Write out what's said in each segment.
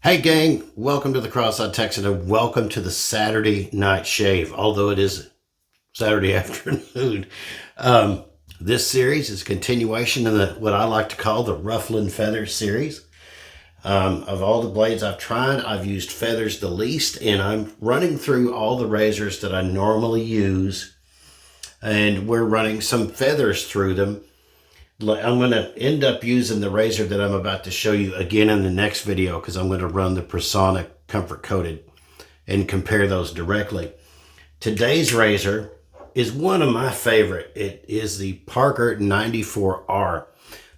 Hey gang, welcome to the Cross-Eyed Texan and welcome to the Saturday night shave, although it is Saturday afternoon. This series is a continuation of what I like to call the Rufflin Feathers series. Of all the blades I've tried, I've used feathers the least, and I'm running through all the razors that I normally use, and we're running some feathers through them. I'm going to end up using the razor that I'm about to show you again in the next video because I'm going to run the Persona Comfort Coated and compare those directly. Today's razor is one of my favorite. It is the Parker 94R.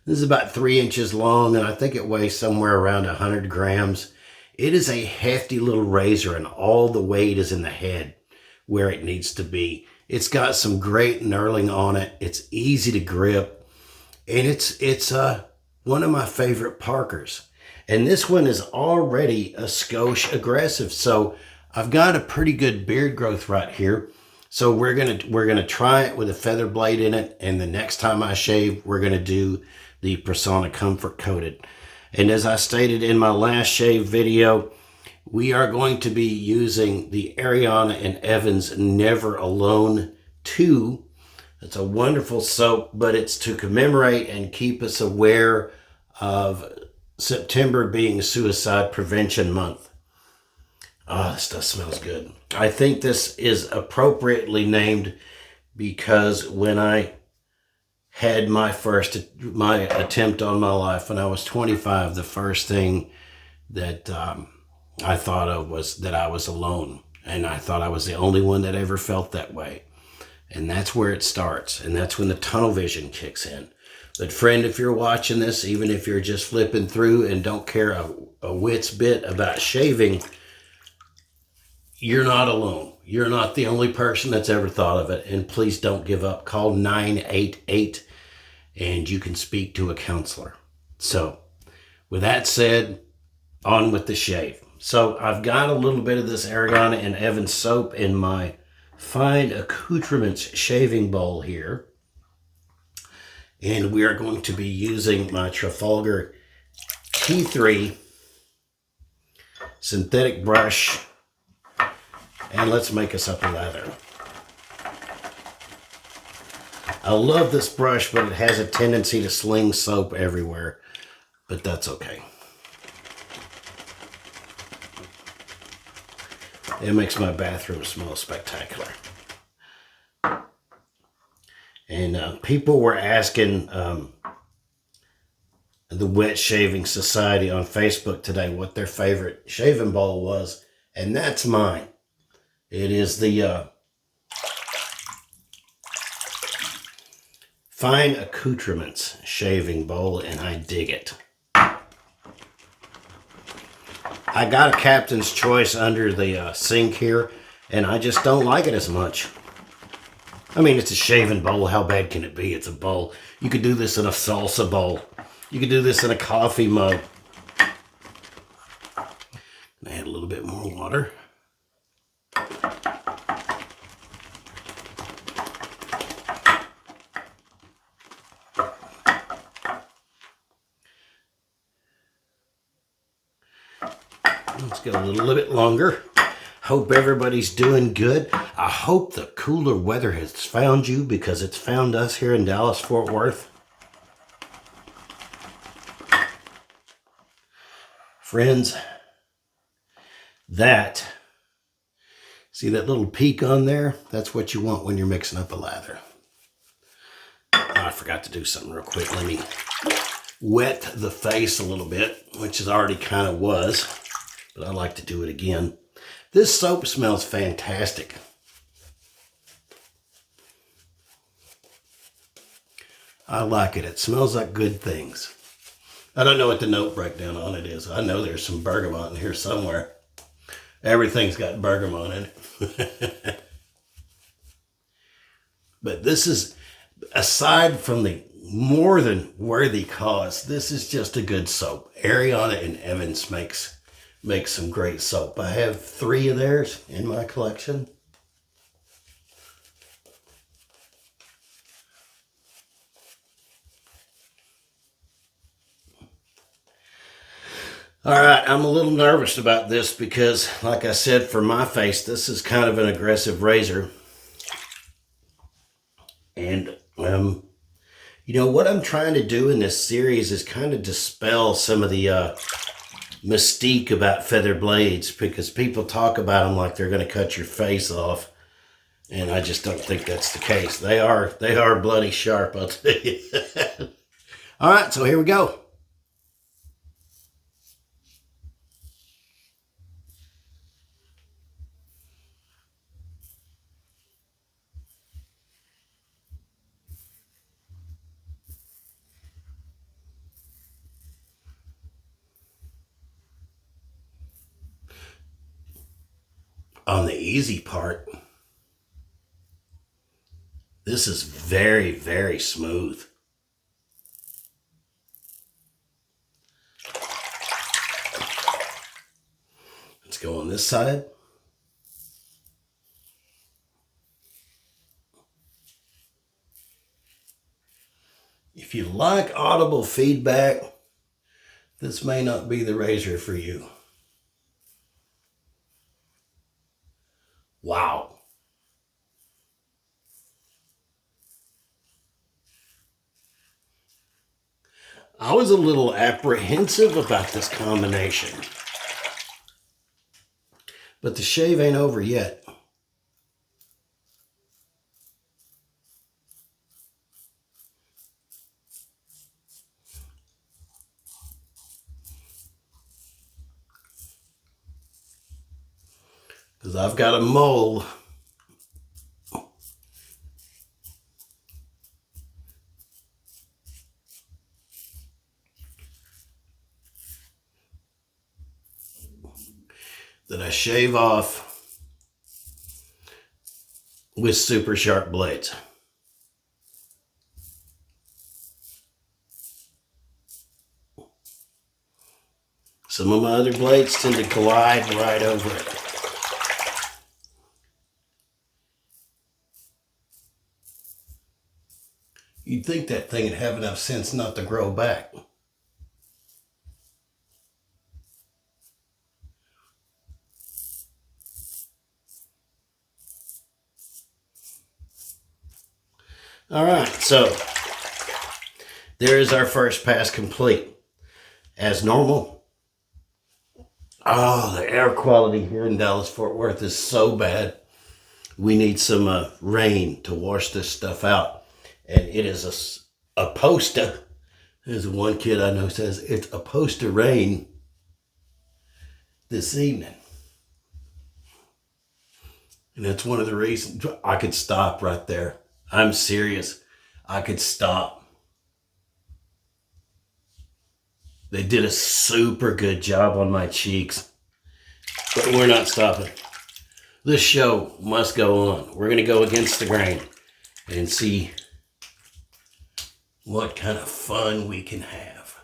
This is about 3 inches long and I think it weighs somewhere around 100 grams. It is a hefty little razor and all the weight is in the head where it needs to be. It's got some great knurling on it. It's easy to grip. And it's one of my favorite Parkers. And this one is already a skosh aggressive. So I've got a pretty good beard growth right here. So we're gonna try it with a feather blade in it. And the next time I shave, we're gonna do the Persona Comfort Coated. And as I stated in my last shave video, we are going to be using the Ariana and Evans Never Alone 2. It's a wonderful soap, but it's to commemorate and keep us aware of September being Suicide Prevention Month. Oh, this stuff smells good. I think this is appropriately named because when I had my attempt on my life when I was 25, the first thing that I thought of was that I was alone. And I thought I was the only one that ever felt that way. And that's where it starts. And that's when the tunnel vision kicks in. But friend, if you're watching this, even if you're just flipping through and don't care a whit's bit about shaving, you're not alone. You're not the only person that's ever thought of it. And please don't give up. Call 988 and you can speak to a counselor. So with that said, on with the shave. So I've got a little bit of this Ariana and Evans soap in my fine accoutrements shaving bowl here, and we are going to be using my Trafalgar T3 synthetic brush, and let's make us up a lather. I love this brush, but it has a tendency to sling soap everywhere, but that's okay. It makes my bathroom smell spectacular. And people were asking the Wet Shaving Society on Facebook today what their favorite shaving bowl was. And that's mine. It is the Fine Accoutrements shaving bowl, and I dig it. I got a Captain's Choice under the sink here, and I just don't like it as much. I mean, it's a shaving bowl. How bad can it be? It's a bowl. You could do this in a salsa bowl. You could do this in a coffee mug. Add a little bit more water. Let's get a little bit longer. Hope everybody's doing good. I hope the cooler weather has found you because it's found us here in Dallas-Fort Worth. Friends, see that little peak on there? That's what you want when you're mixing up a lather. Oh, I forgot to do something real quick. Let me wet the face a little bit, which it already kind of was, but I like to do it again. This soap smells fantastic. I like it. It smells like good things. I don't know what the note breakdown on it is. I know there's some bergamot in here somewhere. Everything's got bergamot in it. But this is, aside from the more than worthy cause, this is just a good soap. Ariana and Evans makes some great soap. I have 3 of theirs in my collection. All right, I'm a little nervous about this because, like I said, for my face, this is kind of an aggressive razor. And, what I'm trying to do in this series is kind of dispel some of the mystique about feather blades, because people talk about them like they're going to cut your face off. And I just don't think that's the case. They are bloody sharp, I'll tell you. All right, so here we go. On the easy part, this is very, very smooth. Let's go on this side. If you like audible feedback, this may not be the razor for you. Wow. I was a little apprehensive about this combination, but the shave ain't over yet. Because I've got a mole that I shave off with super sharp blades. Some of my other blades tend to glide right over it. You'd think that thing would have enough sense not to grow back. All right, so there is our first pass complete. As normal. Oh, the air quality here in Dallas-Fort Worth is so bad. We need some rain to wash this stuff out. And it is a poster. There's one kid I know says it's a poster rain this evening. And that's one of the reasons I could stop right there. I'm serious. I could stop. They did a super good job on my cheeks. But we're not stopping. This show must go on. We're going to go against the grain and see what kind of fun we can have.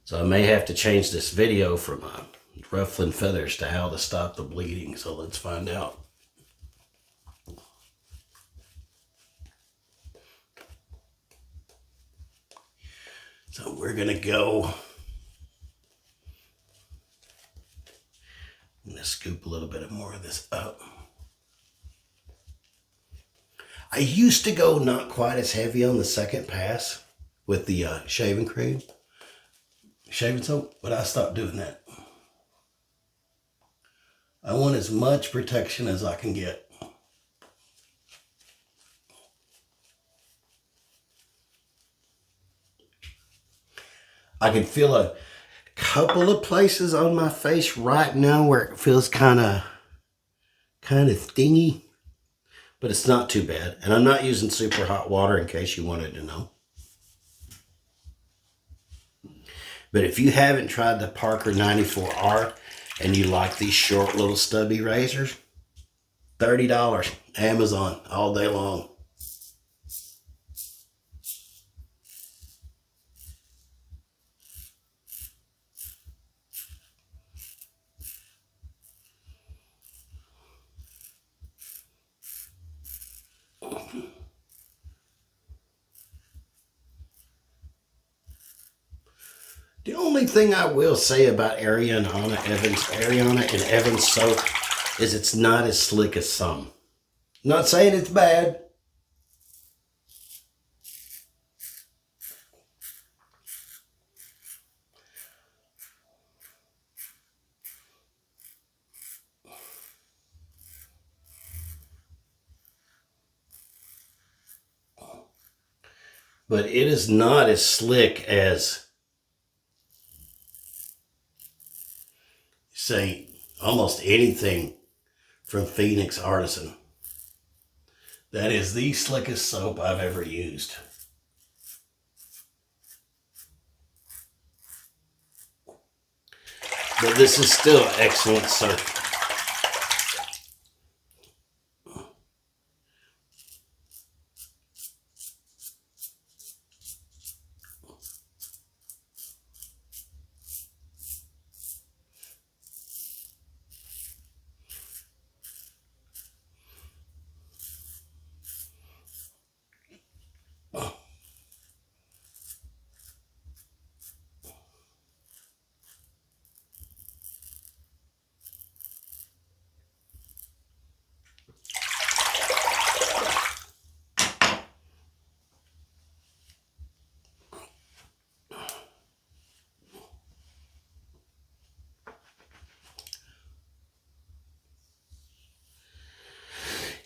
So I may have to change this video from Rufflin Feathers to how to stop the bleeding. So let's find out. So we're going to go. I'm going to scoop a little bit more of this up. I used to go not quite as heavy on the second pass with the shaving cream, shaving soap, but I stopped doing that. I want as much protection as I can get. I can feel a couple of places on my face right now where it feels kind of stingy, but it's not too bad. And I'm not using super hot water in case you wanted to know. But if you haven't tried the Parker 94R and you like these short little stubby razors, $30, Amazon, all day long. The only thing I will say about Ariana and Evans soap is it's not as slick as some. Not saying it's bad. But it is not as slick as, say, almost anything from Phoenix Artisan. That is the slickest soap I've ever used. But this is still excellent soap.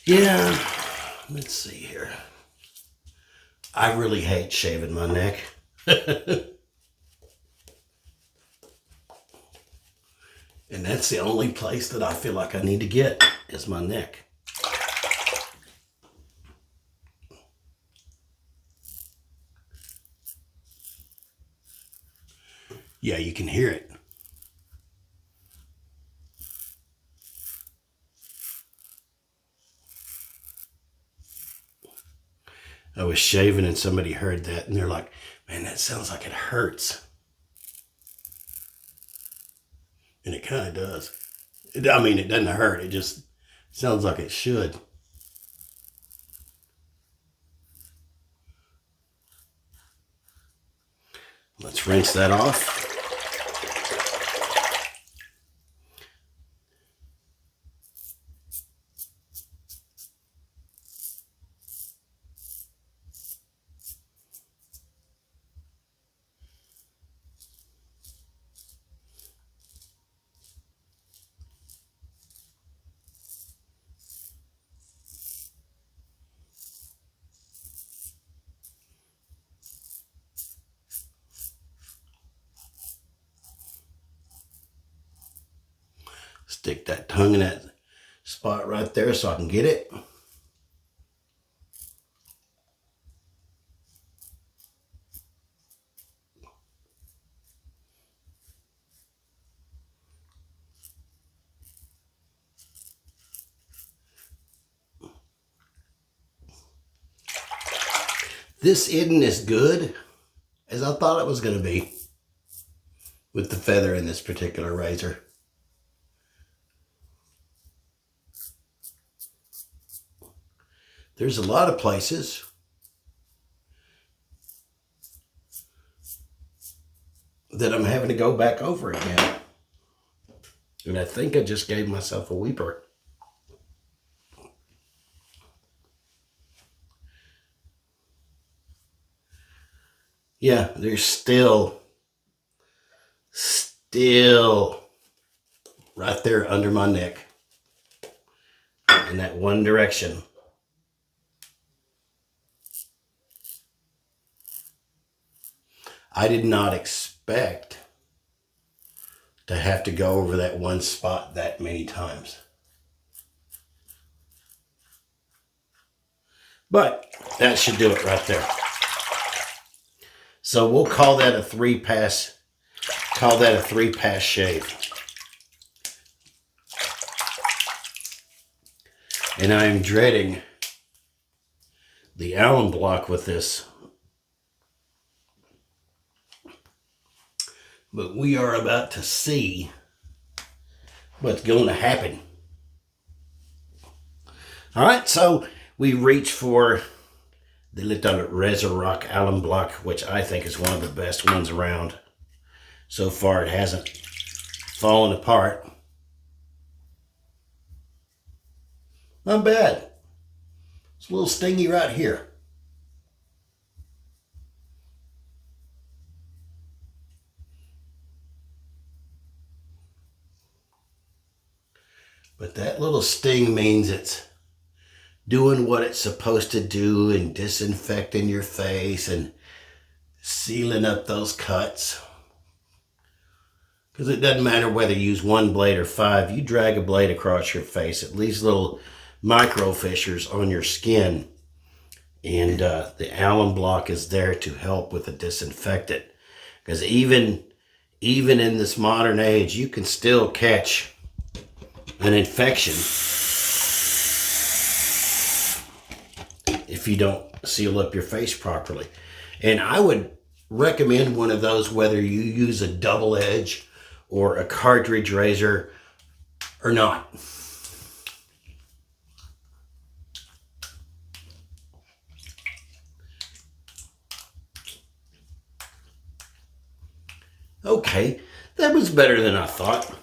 Yeah, let's see here. I really hate shaving my neck. And that's the only place that I feel like I need to get is my neck. Yeah, you can hear it. I was shaving and somebody heard that and they're like, man, that sounds like it hurts. And it kind of does. It doesn't hurt. It just sounds like it should. Let's rinse that off. Stick that tongue in that spot right there so I can get it. This isn't as good as I thought it was going to be with the feather in this particular razor. There's a lot of places that I'm having to go back over again. And I think I just gave myself a weeper. Yeah, there's still right there under my neck in that one direction. I did not expect to have to go over that one spot that many times. But that should do it right there. So we'll call that a 3-pass. Call that a 3-pass shave. And I am dreading the alum block with this. But we are about to see what's going to happen. All right, so we reach for the little Resurrock alum block, which I think is one of the best ones around. So far, it hasn't fallen apart. Not bad. It's a little stingy right here. But that little sting means it's doing what it's supposed to do and disinfecting your face and sealing up those cuts. Because it doesn't matter whether you use one blade or 5. You drag a blade across your face, it leaves little micro fissures on your skin. And the alum block is there to help with the disinfectant. Because even in this modern age, you can still catch an infection if you don't seal up your face properly. And I would recommend one of those whether you use a double edge or a cartridge razor or not. Okay, that was better than I thought.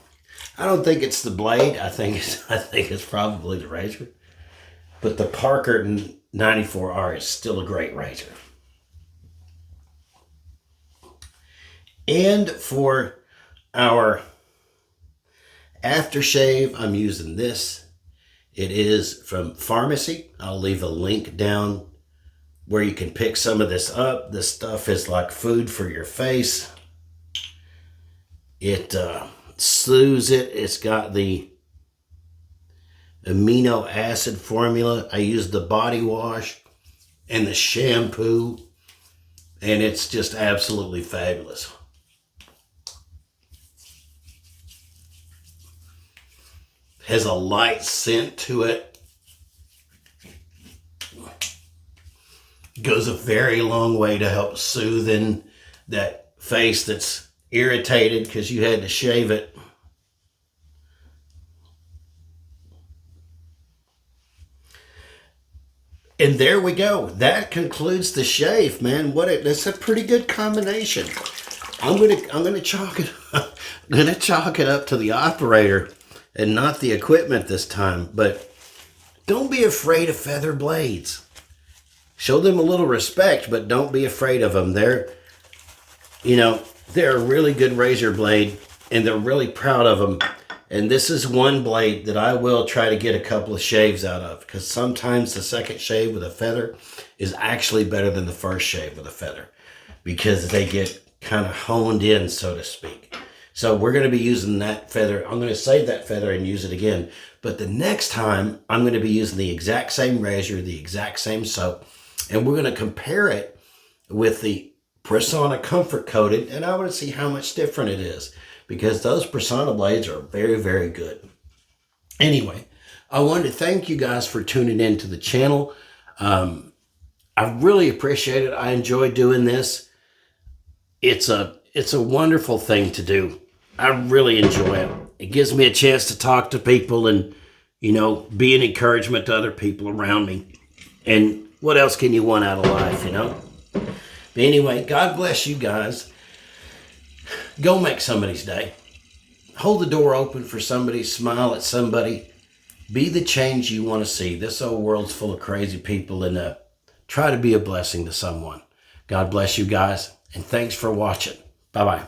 I don't think it's the blade. I think it's probably the razor. But the Parker 94R is still a great razor. And for our aftershave, I'm using this. It is from Pharmacy. I'll leave a link down where you can pick some of this up. This stuff is like food for your face. It soothes it. It's got the amino acid formula. I use the body wash and the shampoo, and it's just absolutely fabulous. Has a light scent to it. Goes a very long way to help soothing that face that's irritated because you had to shave it. And there we go. That concludes the shave, man. That's a pretty good combination. I'm gonna chalk it. I'm gonna chalk it up to the operator and not the equipment this time. But don't be afraid of feather blades. Show them a little respect, but don't be afraid of them. They're a really good razor blade, and they're really proud of them. And this is one blade that I will try to get a couple of shaves out of, because sometimes the second shave with a feather is actually better than the first shave with a feather, because they get kind of honed in, so to speak. So we're going to be using that feather. I'm going to save that feather and use it again. But the next time, I'm going to be using the exact same razor, the exact same soap, and we're going to compare it with the Persona Comfort Coated, and I want to see how much different it is, because those Persona blades are very, very good. Anyway, I wanted to thank you guys for tuning in to the channel. I really appreciate it. I enjoy doing this. It's a wonderful thing to do. I really enjoy it. It gives me a chance to talk to people and, be an encouragement to other people around me. And what else can you want out of life, But anyway, God bless you guys. Go make somebody's day. Hold the door open for somebody. Smile at somebody. Be the change you want to see. This old world's full of crazy people, and try to be a blessing to someone. God bless you guys, and thanks for watching. Bye-bye.